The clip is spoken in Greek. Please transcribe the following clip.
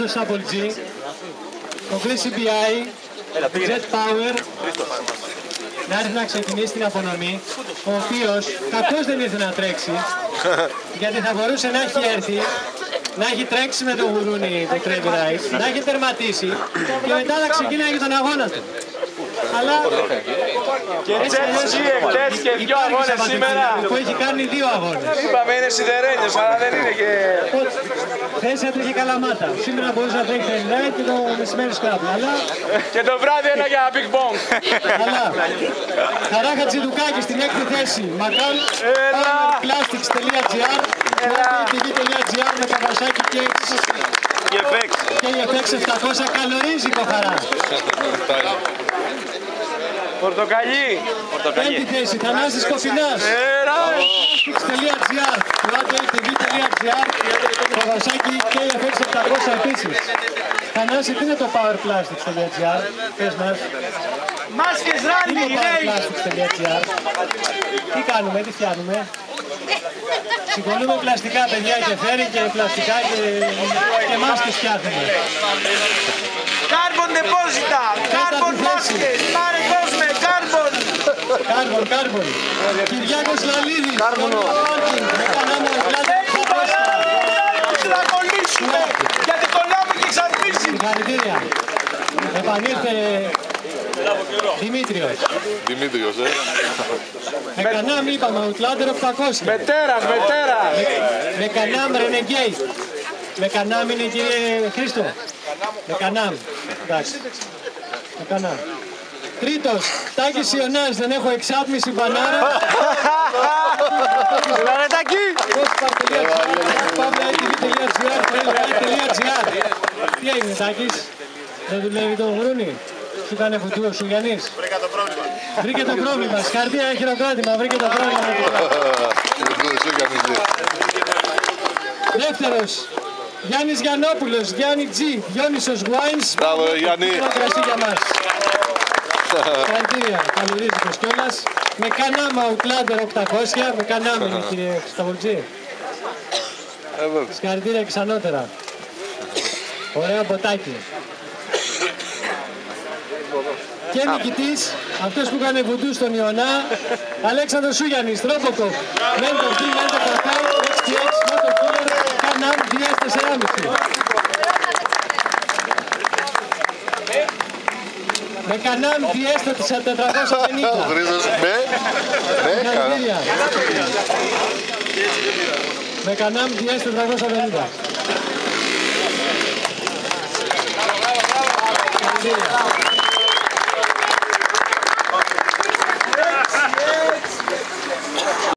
Το Apple G, το Chris CPI, Jet Power, να έρθει να ξεκινήσει την απονομή, ο οποίος κακώς δεν ήρθε να τρέξει, γιατί θα μπορούσε να έχει έρθει, να έχει τρέξει με το γουρούνι το Trevi Ride, να έχει τερματίσει και μετά να ξεκινάει και τον αγώνα του. Αλλά και Chelsea εχθές και δύο αγώνες σήμερα που έχει κάνει δύο αγώνες. Είπαμε είναι σιδερένιος, αλλά δεν είναι και... Χθες έτρεχε Καλαμάτα. Σήμερα μπορούσε να τρέχει το Elite και το μεσημέρι σκράπλ. Αλλά... και το βράδυ ένα για Big Bong. Αλλά Χαρά Χατζηδουκάκη στην έκτη θέση. Μακάν plastics.gr tv.gr με Καβασάκι και FX 700 καλορίζει το Χαρά. Πορτοκαλί. Πέμπτη θέση, Θανάσης Κοφινάς. Plastics.gr tv.gr Καβασάκι και FX 700 επίσης. Θανάση, τι είναι το powerplastics.gr, πες μας. Μάσκες ράλι, powerplastics.gr. Τι κάνουμε, τι φτιάχνουμε. Συγχωρούμε πλαστικά παιδιά και φέρει και πλαστικά και μάσκες φτιάχνουμε. Carbon deposita, carbon μάσκες, πάρε κόσμε, carbon. Carbon. Κυριάκος Λαλίδης. Κάρβονο. Να κολλήσουμε, γιατί κολλάμε και εξαρπίσει. Συγχαρητήρια. Επανήλθε Δημήτριος. Με Κανάμ είπαμε, Outlander 800. Μετέρα. Με Κανάμ Renegade. Με Κανάμ είναι κύριε Χρήστο. Με Κανάμ. Εντάξει. Με Κανάμ. Τρίτος, Τάκης Ιωνάς, δεν έχω εξάτμιση μπανάρα. Λαρετακί. Τι έγινε Τάκης, δεν δουλεύει το γουρούνι. Σου κάνε φουτού ο Σουγιαννής. Βρήκε το πρόβλημα. Συγχαρητήρια, χειροκρότημα, βρήκε το πρόβλημα. Δεύτερος, Γιάννης Γιαννόπουλος, Γιάννη G, Διόνυσος Wines. Μπράβο Γιάννη. Κρασί για μας. Συγχαρητήρια, καλωρίζικος κιόλας. Με Κανάμ Outlander 800, με Κανάμ είναι κύριε Σταβολτζή. Συγχαρητήρια και ξανότερα. Ωραίο ποτάκι. Και νικητής, αυτός που έκανε βουντού στον Ιωνά, Αλέξανδρος Σούγιαννης, Τρόποκοπ, Mentor King, Mentor Κακάο, XTX, Motor Killer, Κανάμ, DS4,5. Με Κανάμ, DS450. Ο Χρήστος Με Κανάμ, DS450.